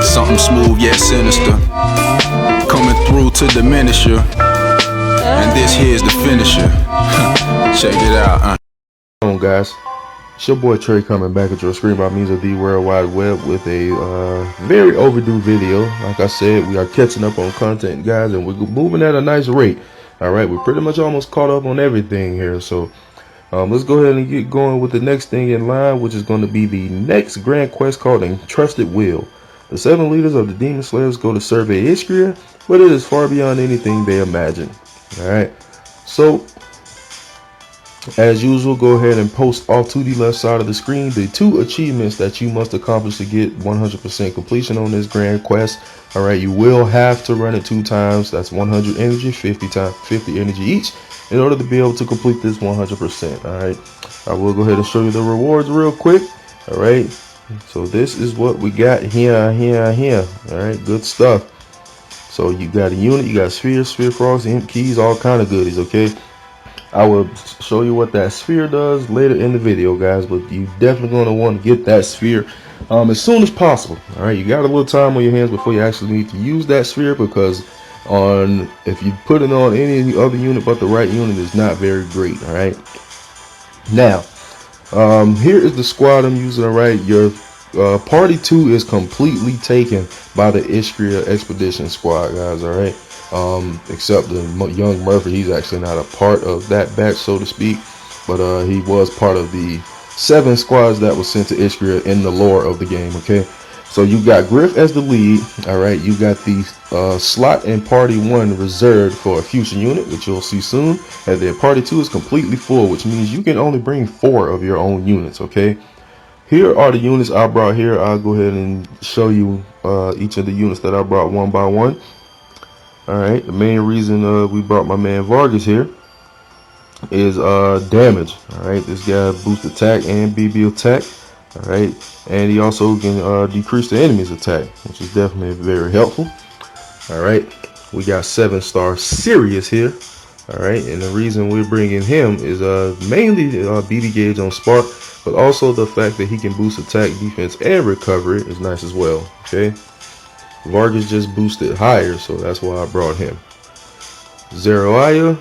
Something smooth yet sinister, coming through to diminish you. And this here's the finisher. Check it out. Come on, guys. It's your boy Trey coming back at your screen by means of the World Wide Web with a very overdue video. Like I said, we are catching up on content, guys, and we're moving at a nice rate. All right, we're pretty much almost caught up on everything here. So let's go ahead and get going with the next thing in line, which is going to be the next grand quest called Entrusted. The 7 leaders of the Demon Slayers go to survey Iskria, but it is far beyond anything they imagined. All right, so as usual, go ahead and post off to the left side of the screen the 2 achievements that you must accomplish to get 100% completion on this grand quest. All right, you will have to run it 2 times. That's 100 energy, 50 energy each, in order to be able to complete this 100%. All right, I will go ahead and show you the rewards real quick. All right, so this is what we got here. All right, good stuff. So you got a unit, you got sphere frogs, imp keys, all kind of goodies. Okay, I will show you what that sphere does later in the video, guys, but you definitely going to want to get that sphere as soon as possible. All right, you got a little time on your hands before you actually need to use that sphere, because if you put it on any other unit but the right unit, is not very great. All right, now here is the squad I'm using. All right, your party 2 is completely taken by the Iskria expedition squad, guys. All right, except the young Murphy. He's actually not a part of that batch, so to speak, but he was part of the 7 squads that was sent to Iskria in the lore of the game. Okay, so you got Griff as the lead. All right, you got the slot in party 1 reserved for a fusion unit, which you'll see soon, and then party 2 is completely full, which means you can only bring 4 of your own units. Okay, here are the units I brought here. I'll go ahead and show you each of the units that I brought one by one. All right, the main reason we brought my man Vargas here is damage. All right, this guy boosts attack and BB attack. All right, and he also can decrease the enemy's attack, which is definitely very helpful. All right, we got 7-star Sirius here. All right, and the reason we're bringing him is mainly BB gauge on Spark, but also the fact that he can boost attack, defense, and recovery is nice as well. Okay, Vargas just boosted higher, so that's why I brought him. Zeroaya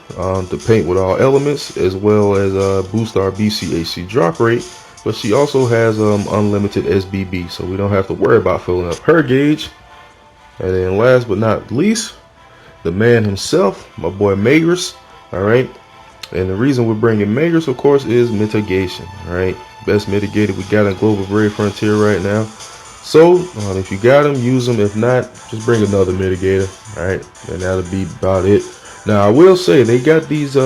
to paint with all elements, as well as boost our BCAC drop rate, but she also has unlimited SBB, so we don't have to worry about filling up her gauge. And then last but not least, the man himself, my boy Magris. All right, and the reason we're bringing Magris, of course, is mitigation. All right, best mitigator we got in Global Brave Frontier right now. So if you got them, use them. If not, just bring another mitigator. All right, and that'll be about it. Now I will say they got these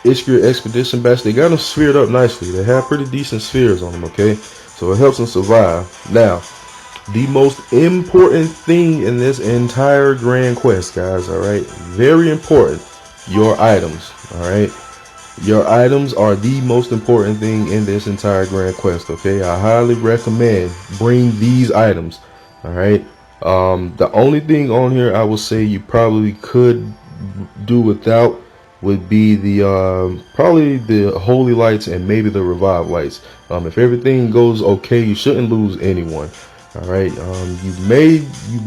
Iskria expedition batch. They got them sphered up nicely. They have pretty decent spheres on them. Okay, so it helps them survive. Now, the most important thing in this entire grand quest, guys, all right, very important, your items. All right, your items are the most important thing in this entire grand quest. Okay, I highly recommend bring these items. All right, the only thing on here I will say you probably could do without would be the probably the holy lights and maybe the revive lights. If everything goes okay, you shouldn't lose anyone. All right, you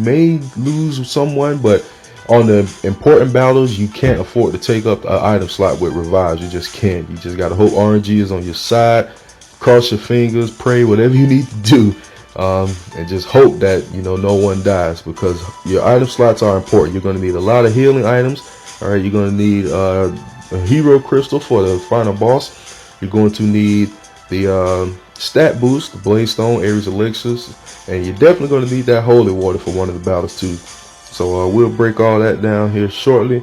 may lose someone, but on the important battles, you can't afford to take up an item slot with revives. You just can't. You just gotta hope RNG is on your side. Cross your fingers, pray, whatever you need to do, and just hope that no one dies, because your item slots are important. You're gonna need a lot of healing items. All right, you're gonna need a hero crystal for the final boss. You're going to need the stat boost, the Bladestone, Ares elixirs, and you're definitely going to need that holy water for one of the battles too. So we'll break all that down here shortly.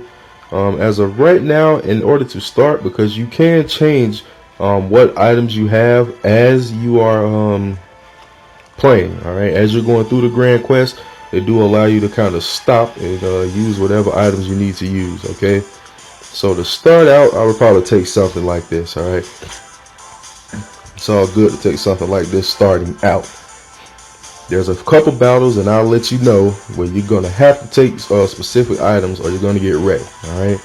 As of right now, in order to start, because you can change what items you have as you are playing. All right, as you're going through the grand quest, they do allow you to kind of stop and use whatever items you need to use. Okay, so to start out, I would probably take something like this. All right, it's all good to take something like this starting out. There's a couple battles, and I'll let you know where you're gonna have to take specific items, or you're gonna get wrecked. All right,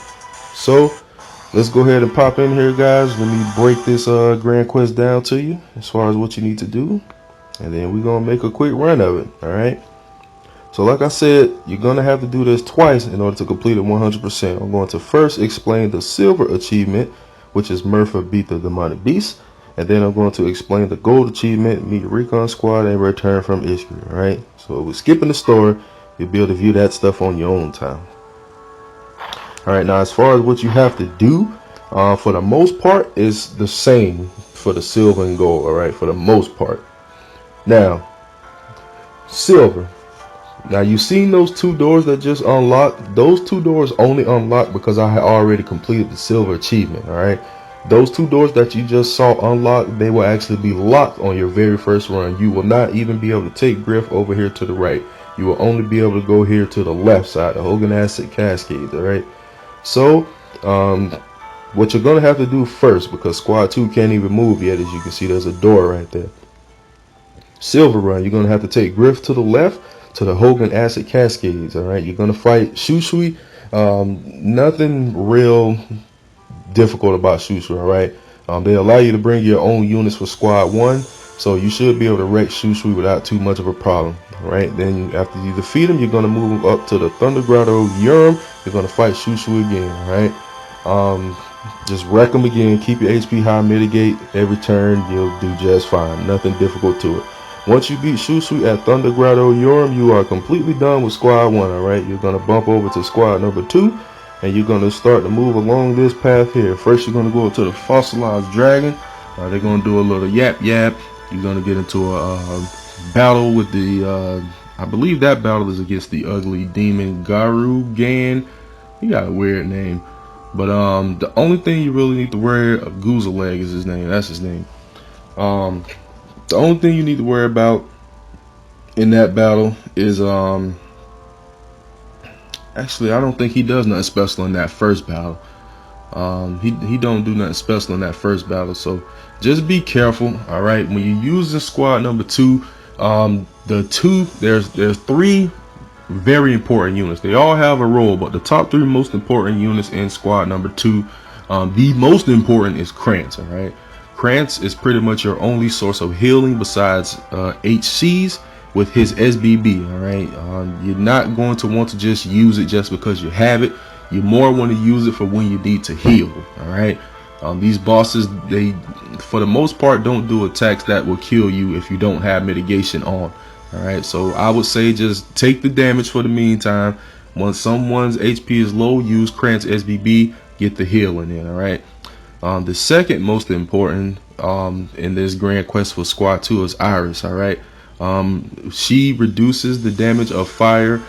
so let's go ahead and pop in here, guys. Let me break this grand quest down to you as far as what you need to do, and then we're gonna make a quick run of it. All right. So like I said, you're gonna have to do this twice in order to complete it 100%. I'm going to first explain the silver achievement, which is Murphy beat the demonic beast, and then I'm going to explain the gold achievement, meet recon squad and return from Ishki. All right. So we're skipping the story. You'll be able to view that stuff on your own time. All right, now as far as what you have to do, for the most part, is the same for the silver and gold. All right, for the most part. Now, silver. Now you've seen those two doors that just unlocked. Those two doors only unlocked because I had already completed the silver achievement. All right, those two doors that you just saw unlocked, they will actually be locked on your very first run. You will not even be able to take Griff over here to the right. You will only be able to go here to the left side, the Hogan Acid Cascades. All right. So, what you're going to have to do first, because Squad 2 can't even move yet, as you can see, there's a door right there. Silver run, you're going to have to take Griff to the left to the Hogan Acid Cascades, all right? You're going to fight Shushui. Nothing real difficult about Shushui, all right? They allow you to bring your own units for Squad 1, so you should be able to wreck Shushui without too much of a problem. All right, then after you defeat him, you're going to move up to the Thunder Grotto Urim. You're going to fight Shushu again. All right, just wreck him again. Keep your HP high, mitigate every turn. You'll do just fine. Nothing difficult to it. Once you beat Shushu at Thunder Grotto Urim, you are completely done with Squad 1. All right, you're going to bump over to Squad number 2, and you're going to start to move along this path here. First, you're going to go to the Fossilized Dragon. They're going to do a little yap. You're going to get into a battle with the I believe that battle is against the ugly demon Garugan. He got a weird name, but the only thing you really need to worry about, Goozaleg is his name. That's his name. The only thing you need to worry about in that battle is actually, I don't think he does nothing special in that first battle. He don't do nothing special in that first battle, so just be careful. All right, when you're using Squad number 2, there's 3 very important units. They all have a role, but the top 3 most important units in Squad number 2, the most important is Krantz. All right, Krantz is pretty much your only source of healing besides HCs with his SBB. All right, you're not going to want to just use it just because you have it. You more want to use it for when you need to heal. All right, these bosses, they for the most part don't do attacks that will kill you if you don't have mitigation on. All right, so I would say just take the damage for the meantime. Once someone's HP is low, use Krantz SBB, get the healing in. All right, the second most important in this grand quest for Squad 2 is Iris. All right, she reduces the damage of fire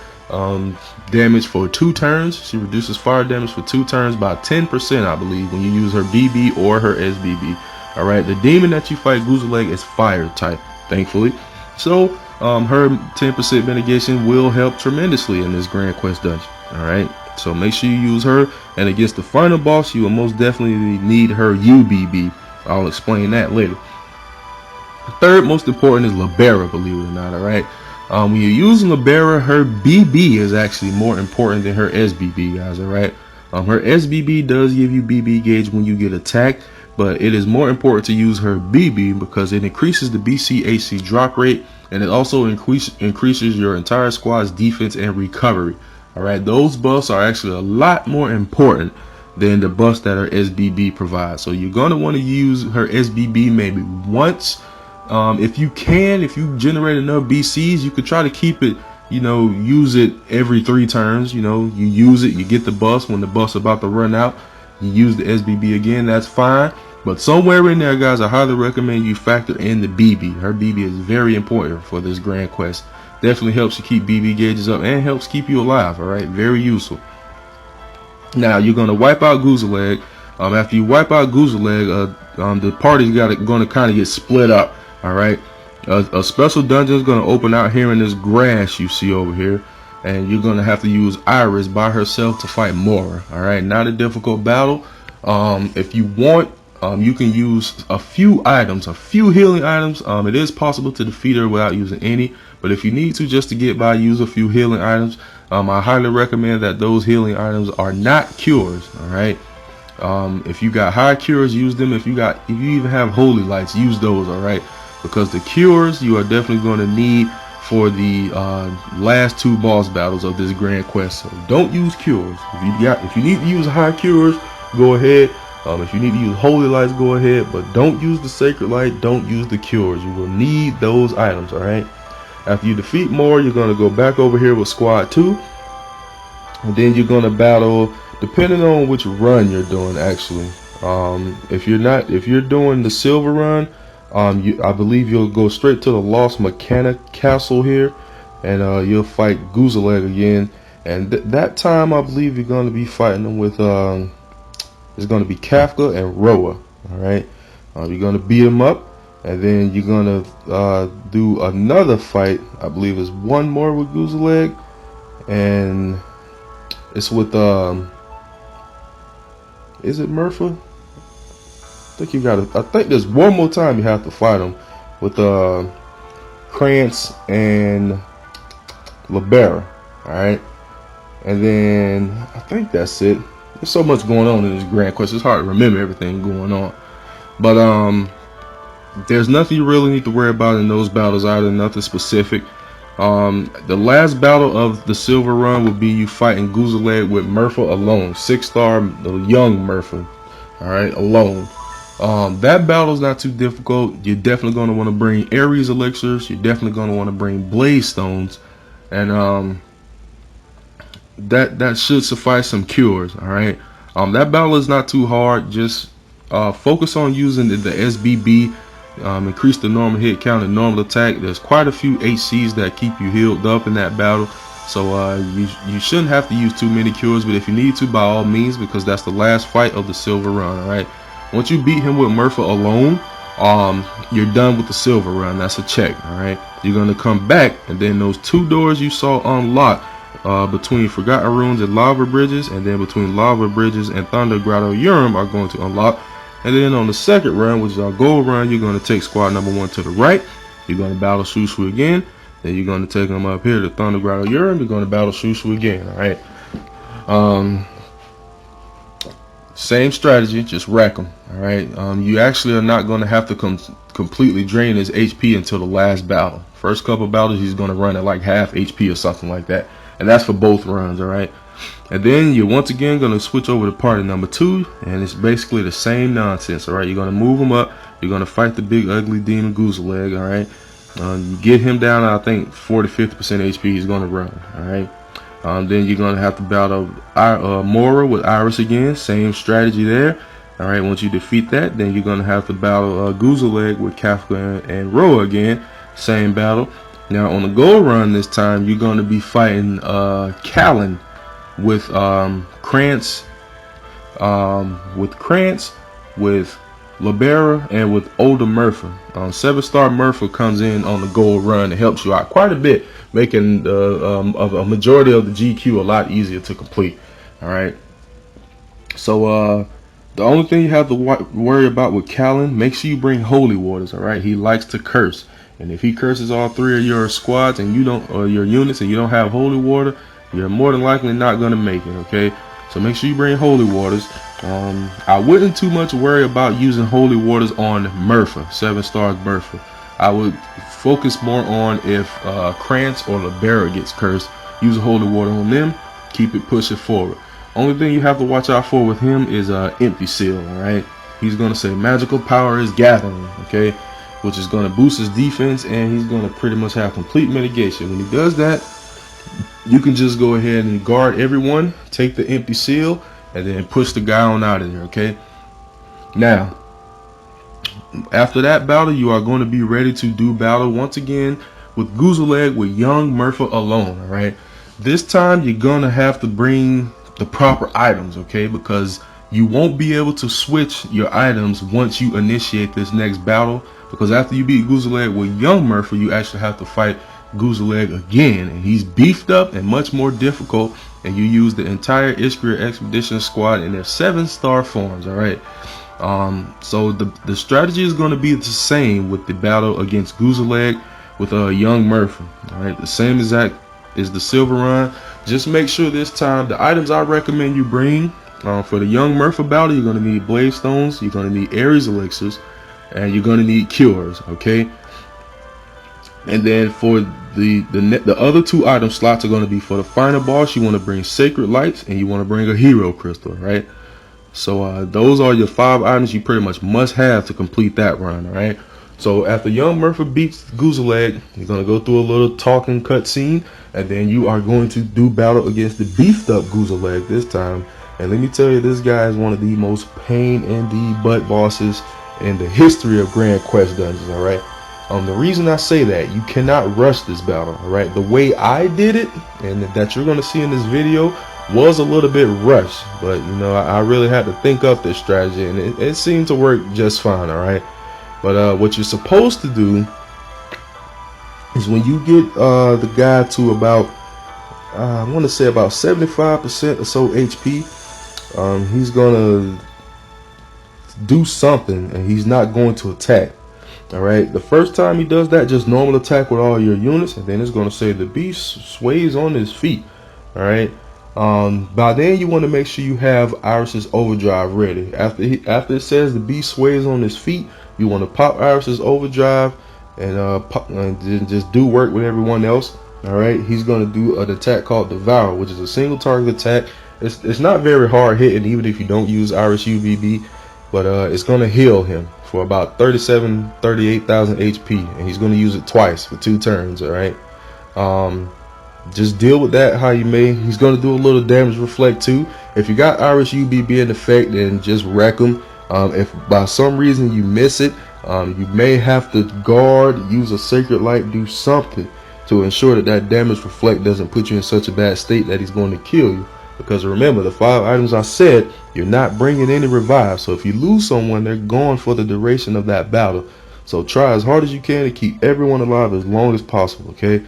damage for 2 turns. She reduces fire damage for 2 turns by 10%, I believe, when you use her BB or her SBB. All right, the demon that you fight, Goozaleg, is fire type, thankfully. So her 10% mitigation will help tremendously in this grand quest dungeon. All right, so make sure you use her, and against the final boss, you will most definitely need her UBB. I'll explain that later. The third most important is Libera, believe it or not. All right, when you're using Libera, her BB is actually more important than her SBB, guys. All right, her SBB does give you BB gauge when you get attacked, but it is more important to use her BB because it increases the BCHC drop rate, and it also increases your entire squad's defense and recovery. All right, those buffs are actually a lot more important than the buffs that her SBB provides. So you're going to want to use her SBB maybe once. If you generate enough BCs, you could try to keep it, use it every 3 turns. You use it, you get the buffs. When the buff's about to run out, you use the SBB again, that's fine. But somewhere in there, guys, I highly recommend you factor in the BB. Her BB is very important for this grand quest. Definitely helps you keep BB gauges up and helps keep you alive. All right, very useful. Now you're gonna wipe out Goozaleg. After you wipe out Goozaleg, the party's gonna kind of get split up. All right, a special dungeon is gonna open out here in this grass you see over here, and you're gonna have to use Iris by herself to fight Mora. All right, not a difficult battle. If you want, you can use a few items, a few healing items. It is possible to defeat her without using any, but if you need to just to get by, use a few healing items. I highly recommend that those healing items are not cures. All right, If you got high cures, use them. If you even have holy lights, use those. All right, because the cures you are definitely going to need for the last 2 boss battles of this grand quest. So don't use cures. If you need to use high cures, go ahead. If you need to use holy lights, go ahead, but don't use the sacred light. Don't use the cures. You will need those items. All right. After you defeat more, you're going to go back over here with squad 2, and then you're going to battle, depending on which run you're doing. Actually, if you're doing the silver run, I believe you'll go straight to the Lost Mechanic Castle here, and you'll fight Gooseleg again. And that time, I believe you're going to be fighting them with it's going to be Kafka and Roa. All right, you're going to beat them up, and then you're going to do another fight. I believe it's one more with Gooseleg, and it's with is it Murpha? I think there's one more time you have to fight them with Krantz and Libera. Alright. And then I think that's it. There's so much going on in this grand quest, it's hard to remember everything going on. But there's nothing you really need to worry about in those battles either, nothing specific. The last battle of the silver run will be you fighting Gooseleg with Murpha alone. 6-star, the young Murpha. Alright, alone. That battle is not too difficult. You're definitely going to want to bring Ares elixirs. You're definitely going to want to bring blaze stones, and that should suffice some cures. All right. That battle is not too hard. Just focus on using the SBB. Increase the normal hit count and normal attack. There's quite a few HCs that keep you healed up in that battle, so you shouldn't have to use too many cures. But if you need to, by all means, because that's the last fight of the silver run. All right. Once you beat him with Murpha alone, you're done with the silver run. That's a check. All right. You're gonna come back, and then those 2 doors you saw unlock between Forgotten Ruins and Lava Bridges, and then between Lava Bridges and Thunder Grotto Urim are going to unlock. And then on the second run, which is our gold run, you're going to take squad number 1 to the right. You're going to battle Shushu again. Then you're going to take them up here to Thunder Grotto Urim. You're going to battle Shushu again. All right. Same strategy, just rack them. All right. You actually are not going to have to completely drain his HP until the last battle. First couple battles, he's going to run at like half HP or something like that, and that's for both runs. All right. And then you're once again going to switch over to party number 2, and it's basically the same nonsense. All right. You're going to move him up. You're going to fight the big ugly demon Gooseleg. All right. You get him down, I think 40-50% HP. He's going to run. All right. Then you're going to have to battle Mora with Iris again. Same strategy there. All right. Once you defeat that, then you're going to have to battle Gooseleg with Kafka and Roa again. Same battle. Now on the gold run this time, you're going to be fighting Callan with Krantz, with Libera, and with older Murpha. 7-star Murpha comes in on the gold run and helps you out quite a bit, making a majority of the GQ a lot easier to complete. All right. So the only thing you have to worry about with Callan, make sure you bring holy waters. All right. He likes to curse, and if he curses all 3 of your squads and you don't, or your units, and you don't have holy water, you're more than likely not going to make it. Okay. So make sure you bring holy waters. I wouldn't too much worry about using holy waters on Murpha, 7-star Murpha. I would focus more on if Krantz or Libera gets cursed. Use a holy water on them. Keep it pushing forward. Only thing you have to watch out for with him is empty seal. All right. He's going to say magical power is gathering. Okay. Which is going to boost his defense, and he's going to pretty much have complete mitigation. When he does that, you can just go ahead and guard everyone, take the empty seal, and then push the guy on out of there. Okay. Now, after that battle, you are going to be ready to do battle once again with Gooseleg with young Murpha alone. All right. This time you're going to have to bring the proper items. Okay. Because you won't be able to switch your items once you initiate this next battle. Because after you beat Gooseleg with young Murpha, you actually have to fight Gooseleg again, and he's beefed up and much more difficult, and you use the entire Iskria expedition squad in their 7-star forms. All right. So the strategy is going to be the same with the battle against Gooseleg with young Murpha. All right. The same exact as the silver run. Just make sure this time the items I recommend you bring For the young Murphy battle, you're going to need Blade Stones, you're going to need Ares Elixirs, and you're going to need Cures, okay? And then for the other 2 item slots are going to be for the final boss. You want to bring Sacred Lights and you want to bring a Hero Crystal, right? So those are your 5 items you pretty much must have to complete that run, all right? So after young Murphy beats Gooseleg, you're going to go through a little talking cutscene, and then you are going to do battle against the beefed up Gooseleg this time. And let me tell you, this guy is one of the most pain in the butt bosses in the history of Grand Quest dungeons, all right? The reason I say that, you cannot rush this battle, all right? The way I did it, and that you're going to see in this video, was a little bit rushed, but you know, I really had to think up this strategy, and it seemed to work just fine, all right? But what you're supposed to do is when you get the guy to about, I want to say about 75% or so HP, he's gonna do something, and he's not going to attack. All right, the first time he does that, just normal attack with all your units, and then it's going to say the beast sways on his feet. All right, by then you want to make sure you have Iris's Overdrive ready. After it says the beast sways on his feet, you want to pop Iris's Overdrive and just do work with everyone else. All right, he's going to do an attack called Devour, which is a single target attack. It's not very hard hitting, even if you don't use Iris UVB, but it's going to heal him for about 38,000 HP, and he's going to use it twice for 2 turns. All right, just deal with that how you may. He's going to do a little damage reflect too. If you got Iris UBB in effect, then just wreck him. If by some reason you miss it, you may have to guard, use a Sacred Light, do something to ensure that damage reflect doesn't put you in such a bad state that he's going to kill you. Because remember, the 5 items I said, you're not bringing any revive. So if you lose someone, they're gone for the duration of that battle. So try as hard as you can to keep everyone alive as long as possible, okay?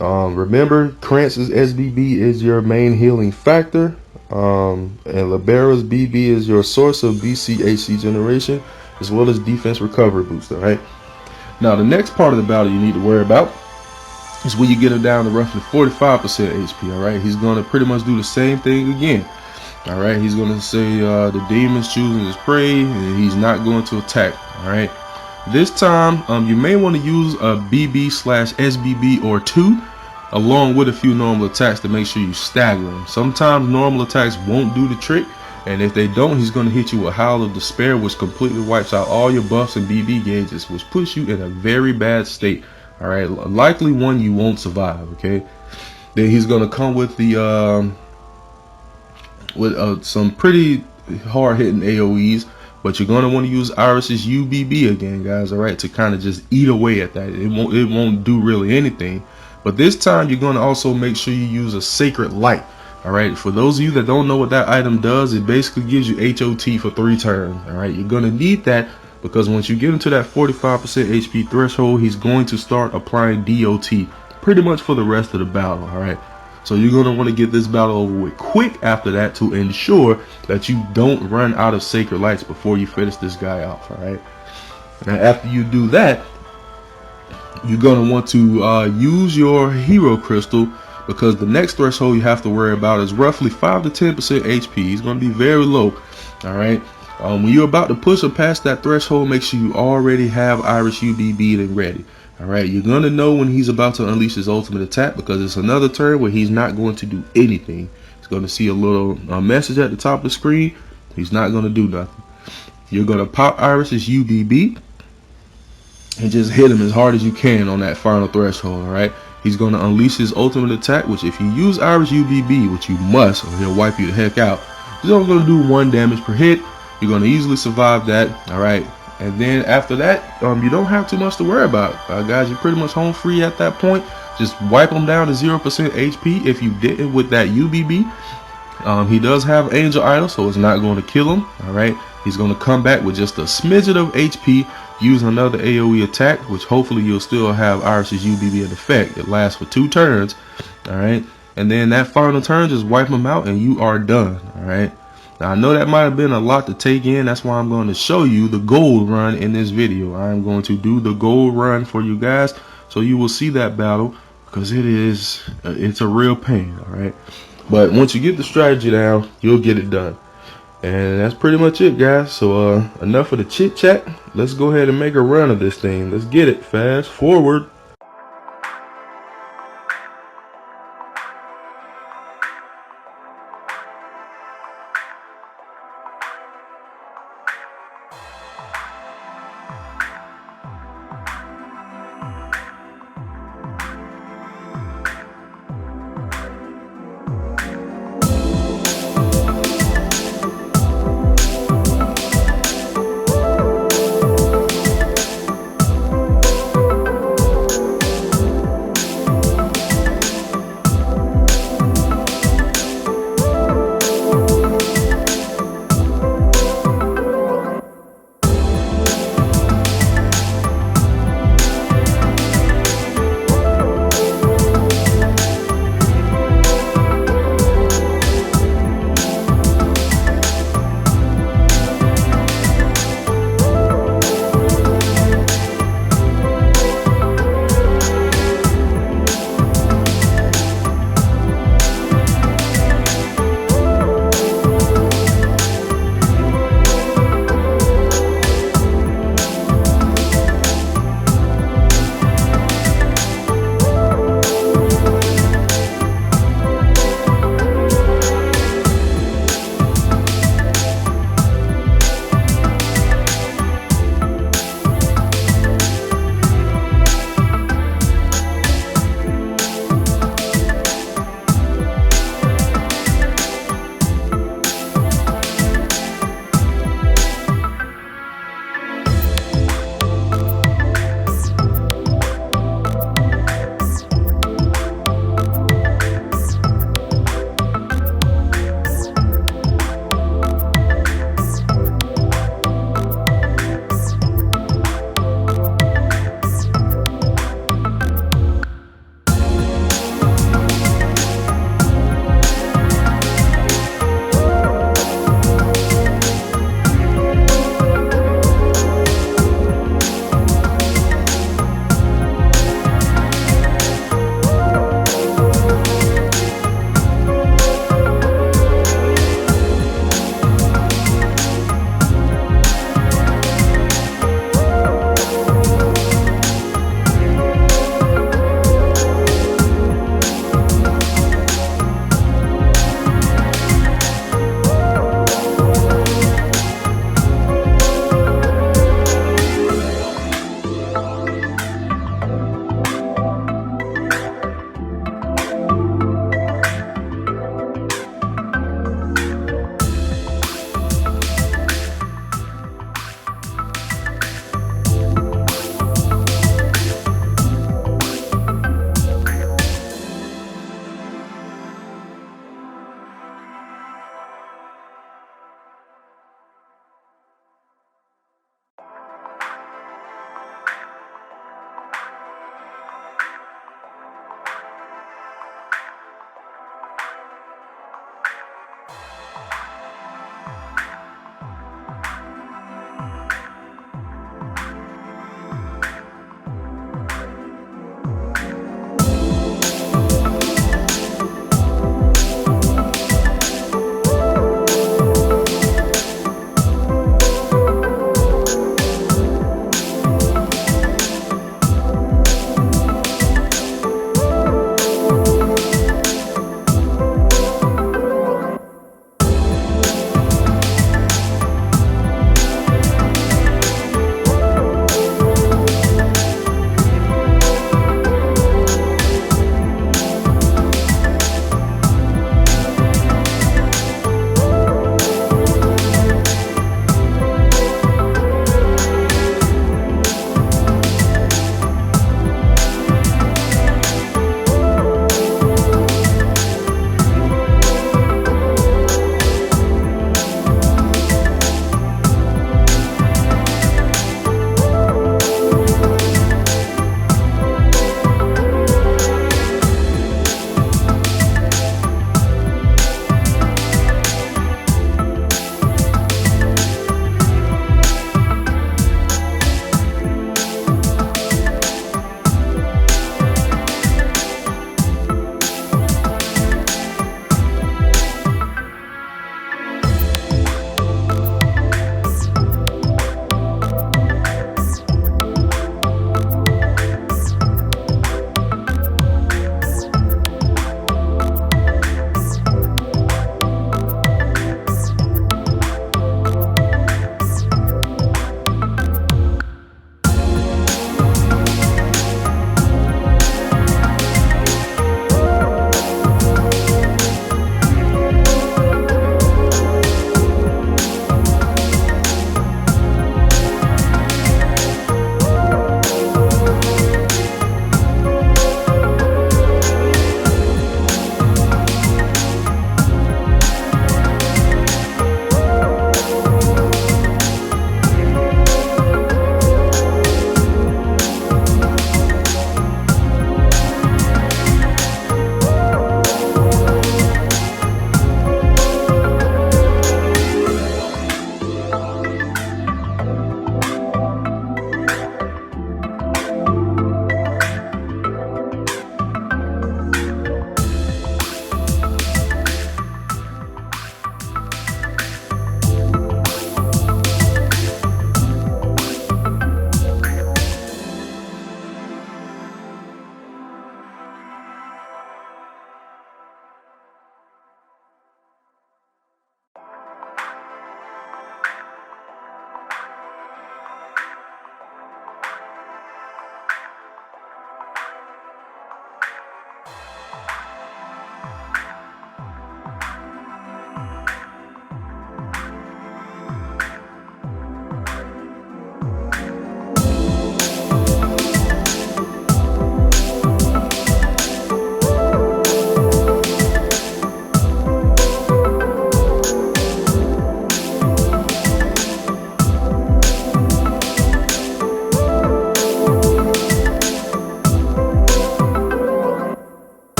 Remember, Krantz's SBB is your main healing factor. And Libera's BB is your source of BCHC generation, as well as defense recovery boost, alright? Now, the next part of the battle you need to worry about is when you get him down to roughly 45% HP, alright? He's going to pretty much do the same thing again. Alright, he's going to say the demon's choosing his prey, and he's not going to attack, alright? This time, you may want to use a BB/SBB or 2, along with a few normal attacks to make sure you stagger him. Sometimes normal attacks won't do the trick, and if they don't, he's going to hit you with Howl of Despair, which completely wipes out all your buffs and BB gauges, which puts you in a very bad state. Alright, likely one you won't survive, okay? Then he's going to come with the some pretty hard-hitting AoEs, but you're going to want to use Iris's UBB again, guys, alright, to kind of just eat away at that. It won't do really anything. But this time you're going to also make sure you use a Sacred Light. Alright, for those of you that don't know what that item does, it basically gives you HOT for 3 turns. Alright, you're going to need that because once you get into that 45% HP threshold, he's going to start applying DOT pretty much for the rest of the battle. Alright, so you're going to want to get this battle over with quick after that to ensure that you don't run out of Sacred Lights before you finish this guy off. Alright, now after you do that, you're going to want to use your Hero Crystal, because the next threshold you have to worry about is roughly 5 to 10% HP. He's going to be very low. Alright, when you're about to push him past that threshold, make sure you already have Iris UBB and ready. Alright, you're going to know when he's about to unleash his ultimate attack, because it's another turn where he's not going to do anything. He's going to see a little message at the top of the screen. He's not going to do nothing. You're going to pop Iris's UBB and just hit him as hard as you can on that final threshold. Alright, he's going to unleash his ultimate attack, which if you use Iris UBB, which you must, or he'll wipe you the heck out, he's only going to do 1 damage per hit. You're going to easily survive that. Alright, and then after that, you don't have too much to worry about, guys. You're pretty much home free at that point. Just wipe him down to 0% HP if you didn't with that UBB. He does have Angel Idol, so it's not going to kill him. Alright, he's going to come back with just a smidgen of HP, use another AoE attack, which hopefully you'll still have Iris's UBB in effect. It lasts for 2 turns. Alright, and then that final turn, just wipe him out and you are done. Alright, now I know that might have been a lot to take in. That's why I'm going to show you the gold run in this video. I'm going to do the gold run for you guys, so you will see that battle, because it's a real pain. Alright, But once you get the strategy down, you'll get it done. And that's pretty much it, guys. So enough of the chit chat. Let's go ahead and make a run of this thing. Let's get it. Fast forward.